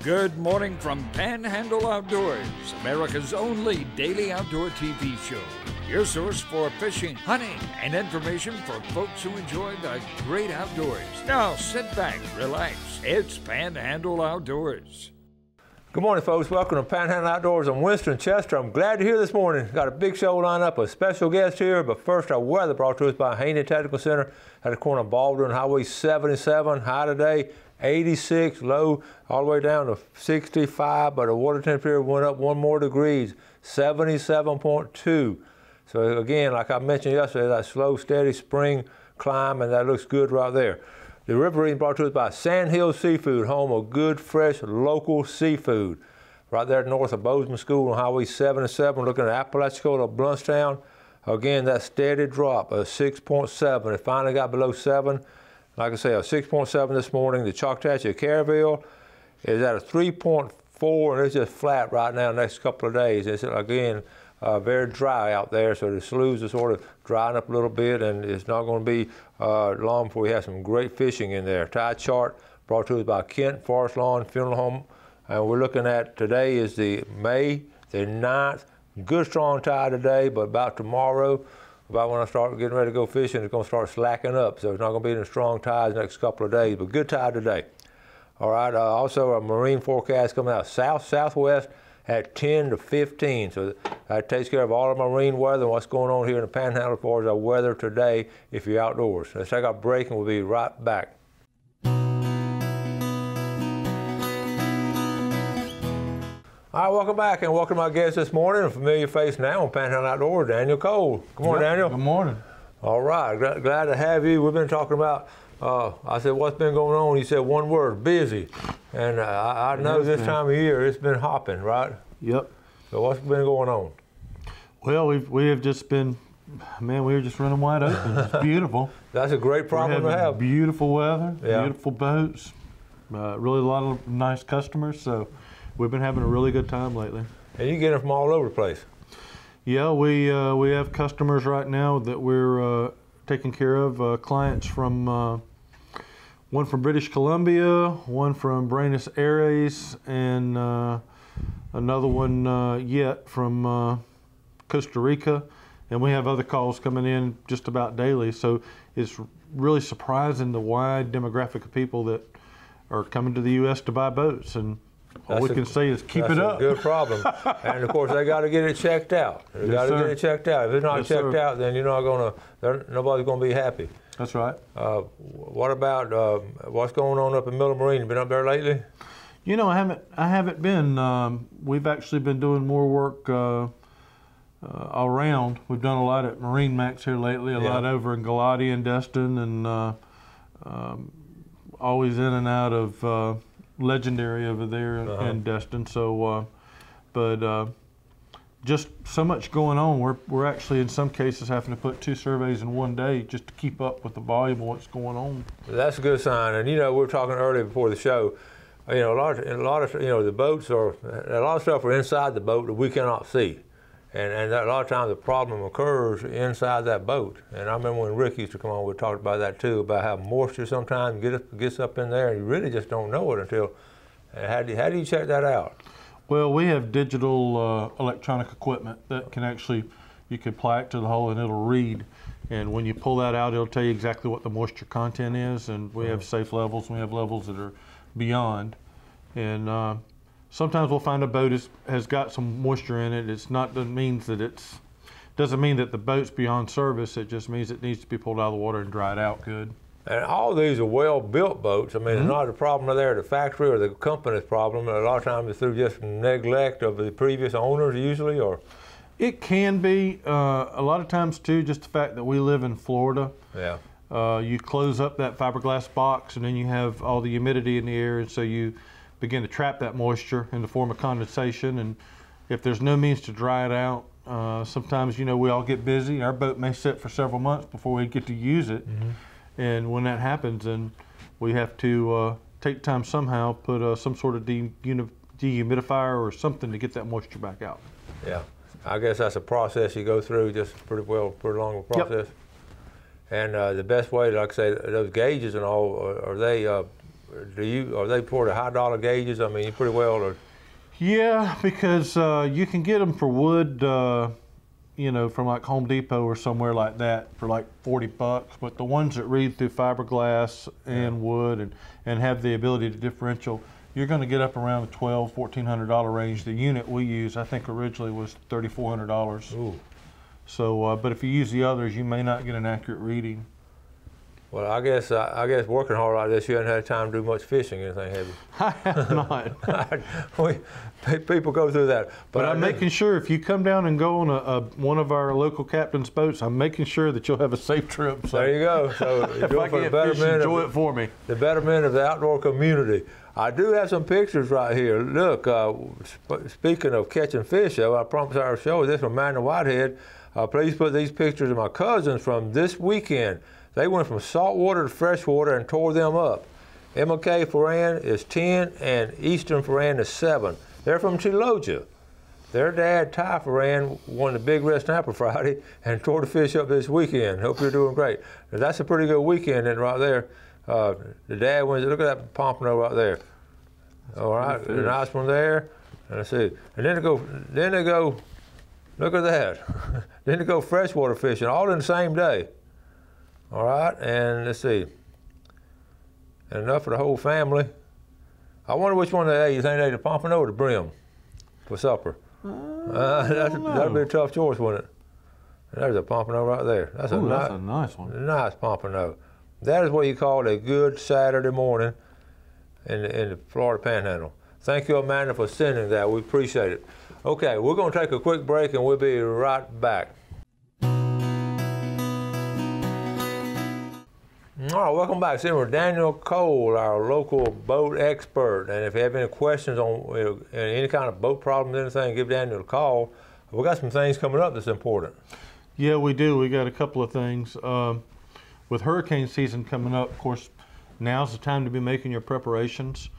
Good morning from Panhandle Outdoors, America's only daily outdoor TV show. Your source for fishing, hunting, and information for folks who enjoy the great outdoors. Now sit back, relax. It's Panhandle Outdoors. Good morning, folks. Welcome to Panhandle Outdoors. I'm Winston Chester. I'm glad you're here this morning. Got a big show lined up, a special guest here, but first our weather brought to us by Haney Technical Center at the corner of Baldwin, Highway 77. High today, 86, low all the way down to 65, but the water temperature went up 1 more degree, 77.2. So again, like I mentioned yesterday, that slow, steady spring climb, and that looks good right there. The river reading brought to us by Sandhill Seafood, home of good, fresh, local seafood. Right there north of Bozeman School on Highway 77, looking at Apalachicola, Bluntstown. Again, that steady drop of 6.7. It finally got below 7. Like I say, a 6.7 this morning. The Choctawhatchee Caryville is at a 3.4, and it's just flat right now the next couple of days. It's, again, very dry out there, so the sloughs are sort of drying up a little bit, and it's not going to be long before we have some great fishing in there. Tide chart brought to us by Kent Forest Lawn Funeral Home, and we're looking at today is the May the 9th. Good strong tide today, but about tomorrow, about when I start getting ready to go fishing, it's going to start slacking up, so it's not going to be any strong tides the next couple of days, but good tide today. All right, also a marine forecast coming out southwest at 10 to 15. So that takes care of all of my marine weather and what's going on here in the Panhandle as far as our weather today if you're outdoors. Let's take our break and we'll be right back. All right, welcome back and welcome to my guest this morning, a familiar face now on Panhandle Outdoors, Daniel Cole. Good morning, Daniel. Good morning. All right, glad to have you. We've been talking about, I said, what's been going on? You said one word, busy. And I know this time of year it's been hopping, right? Yep. So what's been going on? Well, we have just been, man, we were just running wide open. It's beautiful. That's a great problem to have. Beautiful weather, yeah. Beautiful boats, really a lot of nice customers. So we've been having a really good time lately. And you get them from all over the place. Yeah, we have customers right now that we're taking care of. Clients from one from British Columbia, one from Buenos Aires, and another one yet from Costa Rica. And we have other calls coming in just about daily. So it's really surprising the wide demographic of people that are coming to the U.S. to buy boats. And all we can say is keep it up. That's a good problem. And of course, they got to get it checked out. They got to get it checked out. If it's not checked out, then you're not going to, nobody's going to be happy. That's right. What about what's going on up in Miller Marine? You been up there lately? You know, I haven't been. We've actually been doing more work all around. We've done a lot at Marine Max here lately, a lot over in Galati and Destin, and always in and out of Legendary over there in Destin. So, just so much going on. We're actually in some cases having to put 2 surveys in one day just to keep up with the volume of what's going on. That's a good sign. And you know, we were talking earlier before the show. You know, a lot of you know, the boats are, a lot of stuff are inside the boat that we cannot see, and a lot of times the problem occurs inside that boat. And I remember when Rick used to come on, we talked about that too, about how moisture sometimes gets up in there, and you really just don't know it until. How do you check that out? Well, we have digital electronic equipment that can actually, you can apply it to the hull and it'll read. And when you pull that out, it'll tell you exactly what the moisture content is. And we have safe levels, and we have levels that are beyond. And sometimes we'll find a boat has got some moisture in it. Doesn't mean that the boat's beyond service. It just means it needs to be pulled out of the water and dried out good. And all these are well-built boats. I mean, it's not a problem there at the factory or the company's problem. A lot of times it's through just neglect of the previous owners usually, or? It can be. A lot of times too, just the fact that we live in Florida. Yeah. You close up that fiberglass box and then you have all the humidity in the air, and so you begin to trap that moisture in the form of condensation. And if there's no means to dry it out, sometimes, you know, we all get busy. Our boat may sit for several months before we get to use it. And when that happens, then we have to take time somehow, put some sort of dehumidifier or something to get that moisture back out. Yeah, I guess that's a process you go through, just pretty long a process. Yep. And the best way, like I say, those gauges and all, are they are they for the high dollar gauges? I mean, you pretty well are. Yeah, because you can get them for wood, you know, from like Home Depot or somewhere like that for like $40. But the ones that read through fiberglass and wood and have the ability to differential, you're going to get up around the $1,200-$1,400 range. The unit we use, I think originally was $3,400. Ooh. So, but if you use the others, you may not get an accurate reading. Well, I guess working hard like this, you haven't had time to do much fishing or anything, have you? I have not. People go through that. But I'm making sure if you come down and go on one of our local captain's boats, I'm making sure that you'll have a safe trip. So there you go. So if I can't fish, enjoy it for me. The betterment of the outdoor community. I do have some pictures right here. Look, speaking of catching fish, though, I promised I would show this from Amanda Whitehead. Please put these pictures of my cousins from this weekend. They went from saltwater to freshwater and tore them up. McKay Foran is 10 and Eastern Foran is 7. They're from Chiloja. Their dad, Ty Foran, won the Big Red Snapper Friday and tore the fish up this weekend. Hope you're doing great. Now, that's a pretty good weekend then right there. The dad wins. Look at that pompano right there. All right, a nice one there. And let's see. And then they go, look at that. Then they go freshwater fishing all in the same day. All right, and let's see. And enough for the whole family. I wonder which one they ate. You think they ate the pompano or the brim for supper? That'd be a tough choice, wouldn't it? There's a pompano right there. That's a nice one. Nice pompano. That is what you call a good Saturday morning in the Florida Panhandle. Thank you, Amanda, for sending that. We appreciate it. Okay, we're going to take a quick break, and we'll be right back. All right, welcome back. Sitting with Daniel Cole, our local boat expert. And if you have any questions on any kind of boat problems, anything, give Daniel a call. We got some things coming up that's important. Yeah, we do. We got a couple of things. With hurricane season coming up, of course, now's the time to be making your preparations.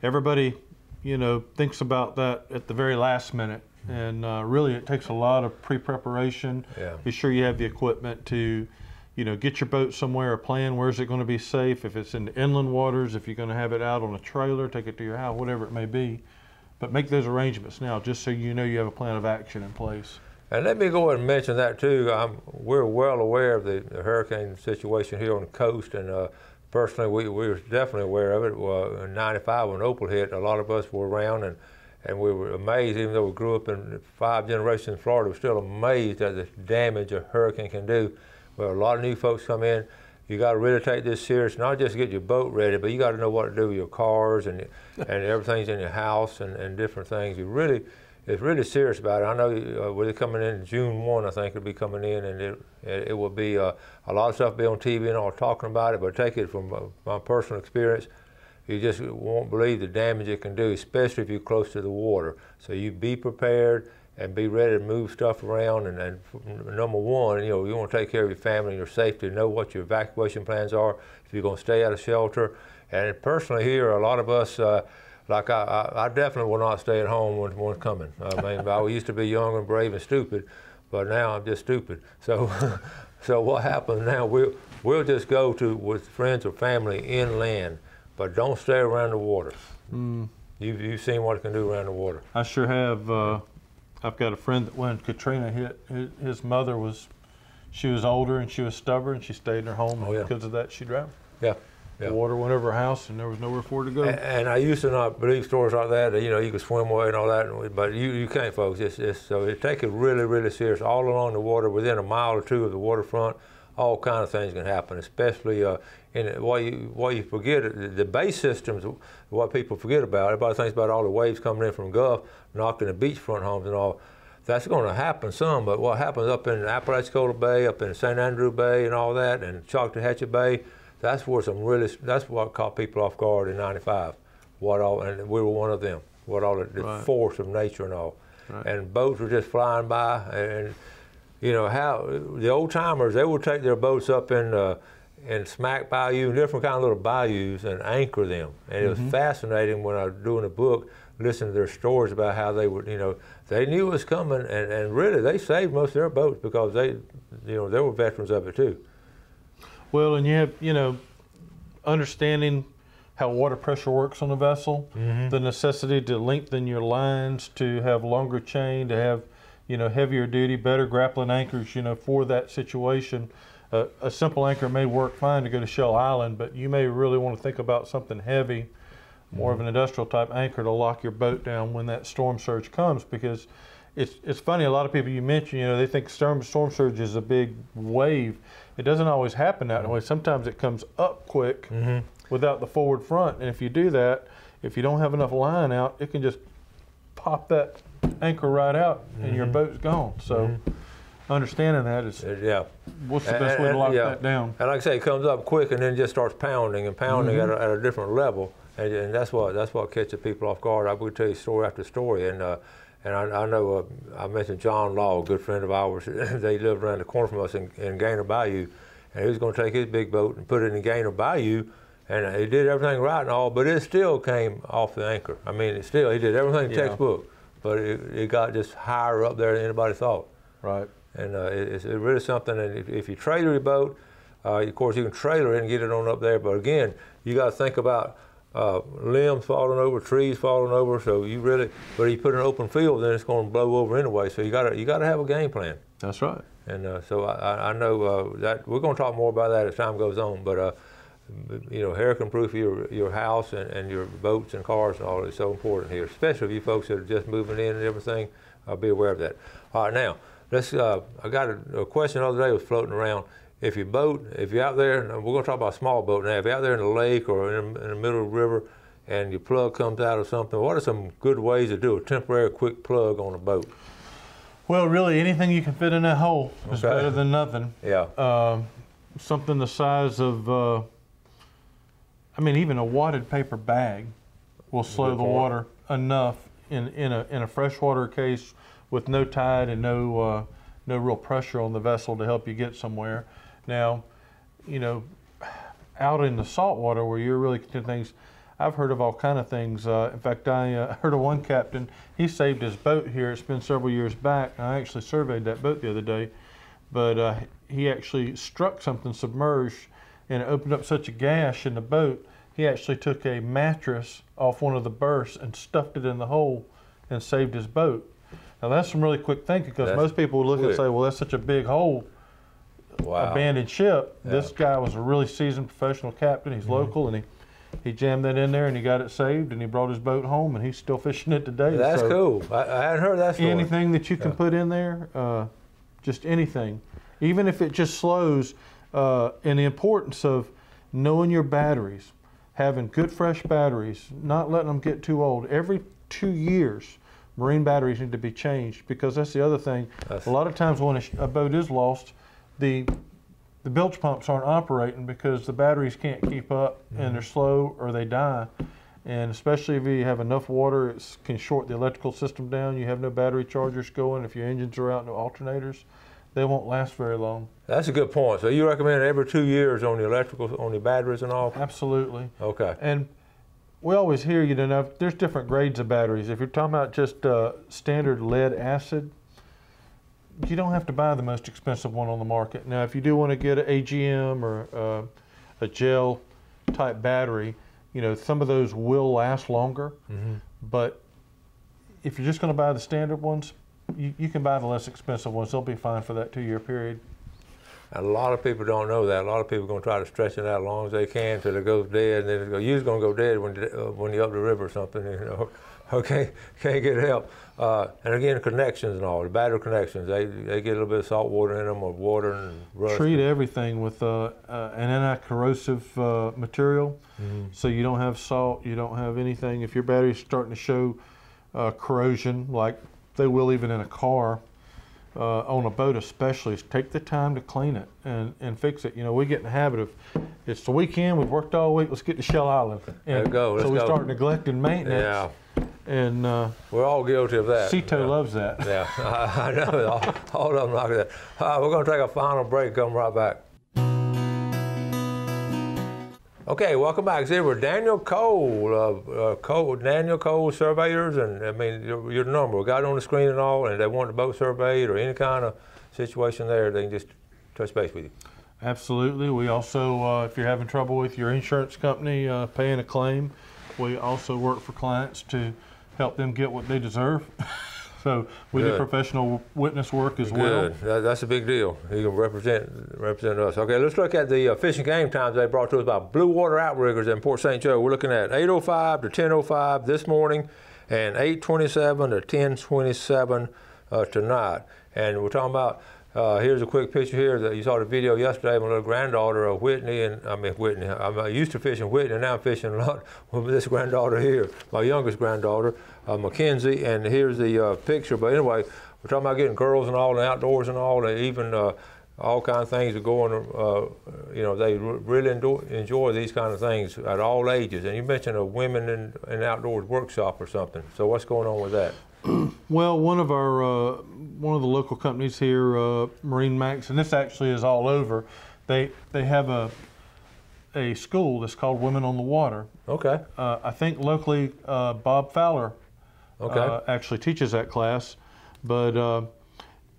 Everybody, you know, thinks about that at the very last minute. And really, it takes a lot of pre-preparation. Yeah. Be sure you have the equipment to, you know, get your boat somewhere, a plan, where's it going to be safe, if it's in the inland waters, if you're going to have it out on a trailer, take it to your house, whatever it may be. But make those arrangements now, just so you know you have a plan of action in place. And let me go ahead and mention that too. We're well aware of the hurricane situation here on the coast, and personally, we were definitely aware of it. In '95 when Opal hit, a lot of us were around, and we were amazed, even though we grew up in 5 generations in Florida, we're still amazed at the damage a hurricane can do. Well, a lot of new folks come in. You got to really take this serious, not just get your boat ready, but you got to know what to do with your cars and everything's in your house and different things. It's really serious about it. I know we're coming in June 1, I think it'll be coming in, and it will be a lot of stuff be on TV and all talking about it, but take it from my personal experience. You just won't believe the damage it can do, especially if you're close to the water. So you be prepared and be ready to move stuff around. And number one, you know, you want to take care of your family and your safety, know what your evacuation plans are, if you're going to stay out of shelter. And personally here, a lot of us, like I definitely will not stay at home when one's coming. I mean, I used to be young and brave and stupid, but now I'm just stupid. So, so what happens now, we'll just go with friends or family inland, but don't stay around the water. You've seen what it can do around the water. I sure have. I've got a friend that when Katrina hit, his mother was older and she was stubborn. She stayed in her home, and because of that, she drowned. Yeah. The water went over her house, and there was nowhere for her to go. And I used to not believe stories like that. You know, you could swim away and all that, but you can't, folks. So it take it really, really serious. All along the water, within a mile or two of the waterfront, all kind of things can happen. Especially what you forget, the bay systems. What people forget about. Everybody thinks about all the waves coming in from the Gulf, knocking the beachfront homes and all. That's going to happen some, but what happens up in Apalachicola Bay, up in St. Andrew Bay, and all that, and Choctawhatchee Bay. That's what caught people off guard in '95. And we were one of them. What all the force of nature and all. Right. And boats were just flying by, and you know how the old timers, they would take their boats up in Smack Bayou, different kind of little bayous, and anchor them. And it was fascinating when I was doing a book, listening to their stories about how they would, you know, they knew it was coming, and really they saved most of their boats because they were veterans of it too. Well, and you have, you know, understanding how water pressure works on a vessel, the necessity to lengthen your lines, to have longer chain, to have, you know, heavier duty, better grappling anchors, you know, for that situation. A simple anchor may work fine to go to Shell Island, but you may really want to think about something heavy, more of an industrial type anchor to lock your boat down when that storm surge comes. Because it's funny, a lot of people you mention, you know, they think storm surge is a big wave. It doesn't always happen that way. Sometimes it comes up quick without the forward front, and if you do that, if you don't have enough line out, it can just pop that anchor right out and your boat's gone. So understanding that is, what's the best way to lock that down? And like I say, it comes up quick and then just starts pounding and pounding at a different level, and that's what catches people off guard. I would tell you story after story, and I know I mentioned John Law, a good friend of ours. They lived around the corner from us in Gaynor Bayou, and he was going to take his big boat and put it in Gaynor Bayou, and he did everything right and all, but it still came off the anchor. I mean, he did everything textbook, but it got just higher up there than anybody thought. Right. And it's really something, and if you trailer your boat, of course you can trailer it and get it on up there, but again, you got to think about limbs falling over, trees falling over, so but you put an open field, then it's going to blow over anyway, so you got to have a game plan. That's right. And so I know that we're going to talk more about that as time goes on, but you know, hurricane-proof your house and your boats and cars and all is so important here, especially if you folks that are just moving in and everything. Be aware of that. All right, now I got a question the other day was floating around. If you're out there, and we're going to talk about a small boat now. If you're out there in the lake or in the middle of the river, and your plug comes out or something, what are some good ways to do a temporary quick plug on a boat? Well, really, anything you can fit in that hole is better than nothing. Yeah. Something the size of, I mean, even a wadded paper bag will slow the water enough in a freshwater case with no tide and no real pressure on the vessel to help you get somewhere. Now, you know, out in the salt water where you're really doing things, I've heard of all kind of things. In fact, I heard of one captain, he saved his boat here. It's been several years back. I actually surveyed that boat the other day, but he actually struck something submerged and it opened up such a gash in the boat. He actually took a mattress off one of the berths and stuffed it in the hole and saved his boat. Now that's some really quick thinking, because most people would look and say, well, that's such a big hole, abandoned ship. Yeah. This guy was a really seasoned professional captain. He's local, and he jammed that in there and he got it saved, and he brought his boat home, and he's still fishing it today. That's cool. I hadn't heard that story. Anything that you can put in there, just anything, even if it just slows, and the importance of knowing your batteries, having good fresh batteries, not letting them get too old. Every 2 years, marine batteries need to be changed, because that's the other thing. A lot of times when a boat is lost, the bilge pumps aren't operating because the batteries can't keep up and they're slow or they die. And especially if you have enough water, it can short the electrical system down. You have no battery chargers going. If your engines are out, no alternators, they won't last very long. That's a good point. So you recommend every 2 years on the electrical, on the batteries and all? Absolutely. Okay. And we always hear, you know, there's different grades of batteries. If you're talking about just standard lead acid, you don't have to buy the most expensive one on the market. Now, if you do want to get an AGM or a gel type battery, you know, some of those will last longer. But if you're just going to buy the standard ones, you can buy the less expensive ones. They'll be fine for that 2 year period. A lot of people don't know that. A lot of people are going to try to stretch it out as long as they can until it goes dead, and then you're just going to go dead when you're up the river or something, you know. Okay, can't get help. And again, connections and all, the battery connections, they get a little bit of salt water in them or water and rust. Treat everything with an anti-corrosive material, so you don't have salt, you don't have anything. If your battery's starting to show corrosion, like they will even in a car, on a boat especially, take the time to clean it and fix it. You know, we get in the habit of, it's the weekend, we've worked all week, let's get to Shell Island. And let's so we go. start neglecting maintenance. Yeah. And we're all guilty of that. Cito loves that. Yeah, I know, all of them like that. We're going to take a final break, come right back. Okay, welcome back. See, we're Daniel Cole, Daniel Cole Surveyors, and I mean, your number, we got it on the screen and all, and they want the boat surveyed or any kind of situation there, they can just touch base with you. Absolutely. We also, if you're having trouble with your insurance company paying a claim, we also work for clients to help them get what they deserve. So we do professional witness work as well. That's a big deal. You can represent us. Okay, let's look at the fishing game times they brought to us by Blue Water Outriggers in Port St. Joe. We're looking at 8:05 to 10:05 this morning and 8:27 to 10:27 tonight. And we're talking about, here's a quick picture here that you saw the video yesterday. My little granddaughter, Whitney, I'm used to fishing Whitney, and now I'm fishing a lot with this granddaughter here, my youngest granddaughter, Mackenzie, and here's the picture. But anyway, we're talking about getting girls and all, and outdoors and all, and even all kinds of things are going, they really enjoy these kind of things at all ages. And you mentioned a women in outdoors workshop or something. So what's going on with that? Well, one of the local companies here, Marine Max, and this actually is all over. They have a school that's called Women on the Water. Okay. I think locally Bob Fowler actually teaches that class, but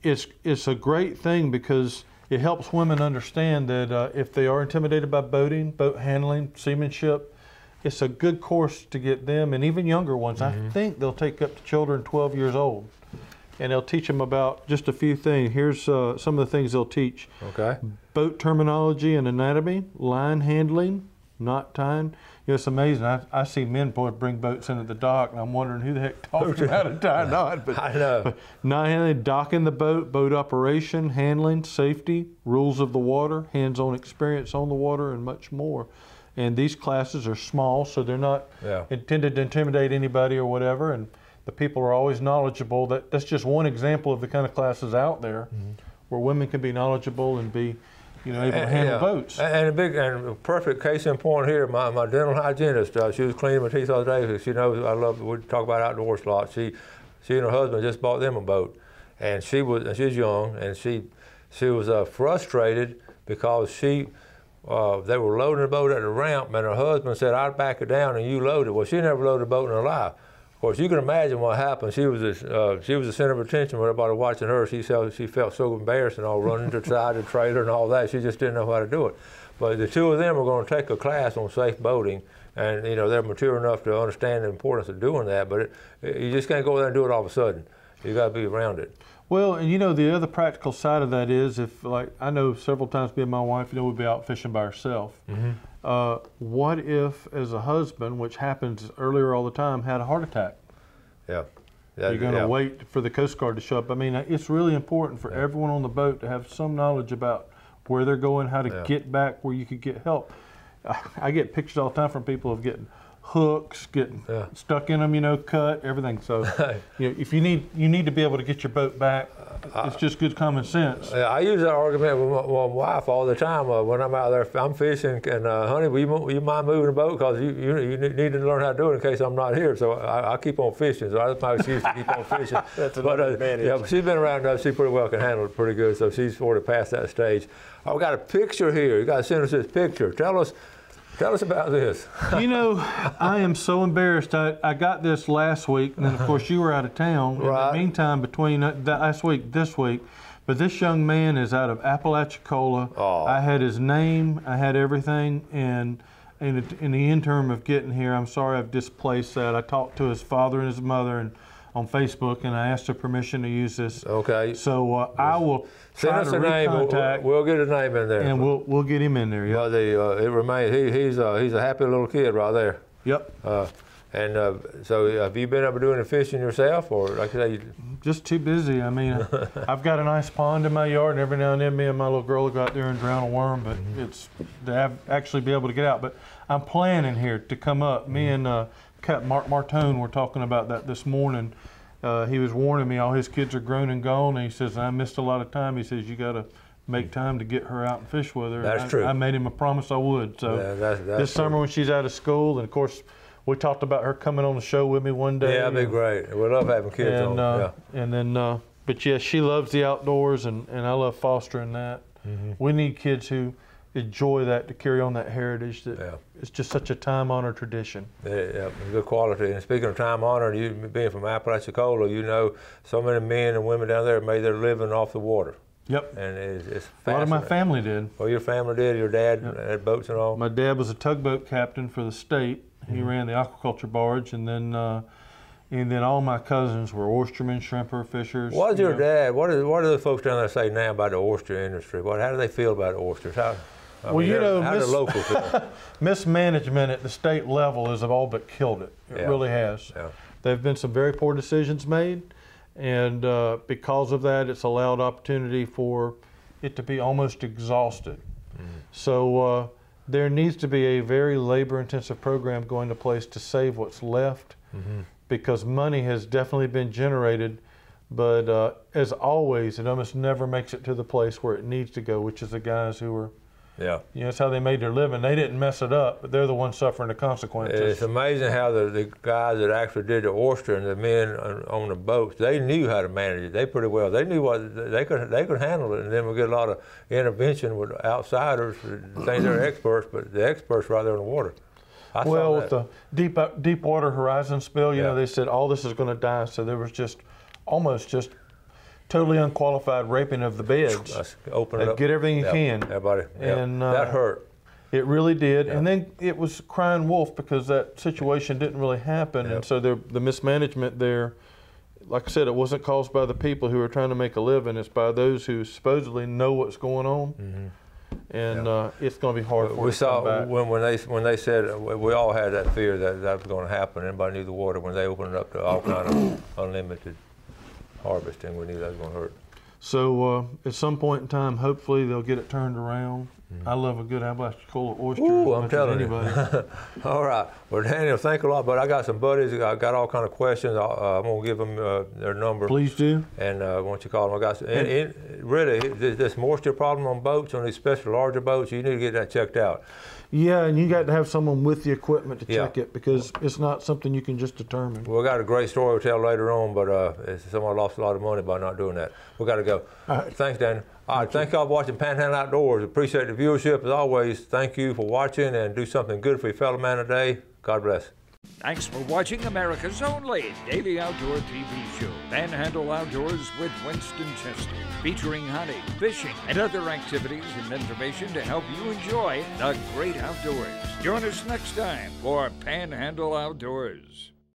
it's a great thing because it helps women understand that if they are intimidated by boating, boat handling, seamanship, it's a good course to get them, and even younger ones. I think they'll take up to children 12 years old, and they'll teach them about just a few things. Here's some of the things they'll teach. Okay. Boat terminology and anatomy, line handling, knot tying. It's amazing. I see men bring boats into the dock, and I'm wondering who the heck taught them how to tie a knot. But, I know. But knot handling, docking the boat operation, handling, safety, rules of the water, hands-on experience on the water, and much more. And these classes are small, so they're not intended to intimidate anybody or whatever. And the people are always knowledgeable. That's just one example of the kind of classes out there where women can be knowledgeable and be, able to handle boats. And a perfect case in point here, my dental hygienist, she was cleaning my teeth the other day. She knows we talk about outdoors a lot. She and her husband just bought them a boat, and she's young, and she was frustrated because they were loading the boat at the ramp, and her husband said, "I'd back it down and you load it." Well, she never loaded a boat in her life. Of course, you can imagine what happened. She was the center of attention when everybody watching her. She felt so embarrassed and all, running to the side of the trailer and all that. She just didn't know how to do it. But the two of them are going to take a class on safe boating, and they're mature enough to understand the importance of doing that. But you just can't go there and do it all of a sudden. You got to be around it. Well, and the other practical side of that is, if I know several times me and my wife, we'd be out fishing by ourselves. What if, as a husband, which happens earlier all the time, had a heart attack? Yeah. You're going to wait for the Coast Guard to show up. I mean, it's really important for everyone on the boat to have some knowledge about where they're going, how to get back, where you could get help. I get pictures all the time from people of getting hooks, getting stuck in them, cut, everything. So, if you need to be able to get your boat back. It's just good common sense. I use that argument with my wife all the time when I'm out there. I'm fishing, and honey, will you mind moving the boat, because you need to learn how to do it in case I'm not here. So I keep on fishing. So that's my excuse to keep on fishing. That's another advantage. But she's been around enough. She pretty well can handle it pretty good. So she's sort of past that stage. I've got a picture here. You got to send us this picture. Tell us about this. I am so embarrassed. I got this last week, and then, of course, you were out of town. Right. In the meantime, between last week, this week, but this young man is out of Apalachicola. Oh. I had his name. I had everything, and in the interim of getting here, I'm sorry I've displaced that. I talked to his father and his mother on Facebook, and I asked for permission to use this. Okay. So I will try to recontact. We'll get a name in there, and we'll get him in there. Yeah. It remains. He's a happy little kid right there. Yep. So have you been up doing the fishing yourself, or like I say? Just too busy. I mean, I've got a nice pond in my yard, and every now and then me and my little girl will go out there and drown a worm, but it's to actually be able to get out. But I'm planning here to come up. Me and Captain Mark Martone were talking about that this morning. He was warning me all his kids are grown and gone, and he says, I missed a lot of time. He says, you got to make time to get her out and fish with her. That's true. I made him a promise I would. So that's this summer when she's out of school, and of course, we talked about her coming on the show with me one day. Yeah, that'd be great. We love having kids on. And then, but yeah, she loves the outdoors, and I love fostering that. We need kids who enjoy that, to carry on that heritage. It's just such a time-honored tradition. Yeah, good quality. And speaking of time-honored, you being from Apalachicola, so many men and women down there made their living off the water. Yep. And it's A lot of my fascinating. family did. Well, your family did. Your dad had boats and all. My dad was a tugboat captain for the state. He ran the aquaculture barge, and then all my cousins were oystermen, shrimper, fishers. What does your dad? What do the folks down there say now about the oyster industry? How do they feel about oysters? How do the locals feel? Mismanagement at the state level has all but killed it. It really has. Yeah. There have been some very poor decisions made, and because of that, it's allowed opportunity for it to be almost exhausted. So there needs to be a very labor-intensive program going to place to save what's left, because money has definitely been generated, but as always, it almost never makes it to the place where it needs to go, which is the guys who are, that's how they made their living. They didn't mess it up, but they're the ones suffering the consequences. It's amazing how the guys that actually did the oyster and the men on the boats, they knew how to manage it. They pretty well. They knew what they could handle it, and then we get a lot of intervention with outsiders, think they're experts, but the experts right there in the water. Well, with the Deepwater Horizon spill, you know, they said all this is going to die, so there was almost totally unqualified raping of the beds. Open it up. Get everything you can. Everybody. And that hurt. It really did. And then it was crying wolf because that situation didn't really happen. And so the mismanagement there, like I said, it wasn't caused by the people who are trying to make a living. It's by those who supposedly know what's going on. And it's going to be hard for us to come back. When they said, we all had that fear that was going to happen. Everybody knew the water when they opened it up to all kind of unlimited harvesting. We knew that was going to hurt. So at some point in time, hopefully they'll get it turned around. I love a good Appalachian oyster. Ooh, I'm telling you. All right. Well, Daniel, thank you a lot. But I got some buddies. I got all kind of questions. I'm going to give them their number. Please do. And why don't you call them? I got some, really, this moisture problem on boats, on these especially larger boats, you need to get that checked out. Yeah, and you got to have someone with the equipment to check it, because it's not something you can just determine. Well, we got a great story we'll tell later on, but someone lost a lot of money by not doing that. We got to go. All right. Thanks, Daniel. All right, thank y'all for watching Panhandle Outdoors. Appreciate the viewership as always. Thank you for watching, and do something good for your fellow man today. God bless. Thanks for watching America's only daily outdoor TV show, Panhandle Outdoors with Winston Chester, featuring hunting, fishing, and other activities and information to help you enjoy the great outdoors. Join us next time for Panhandle Outdoors.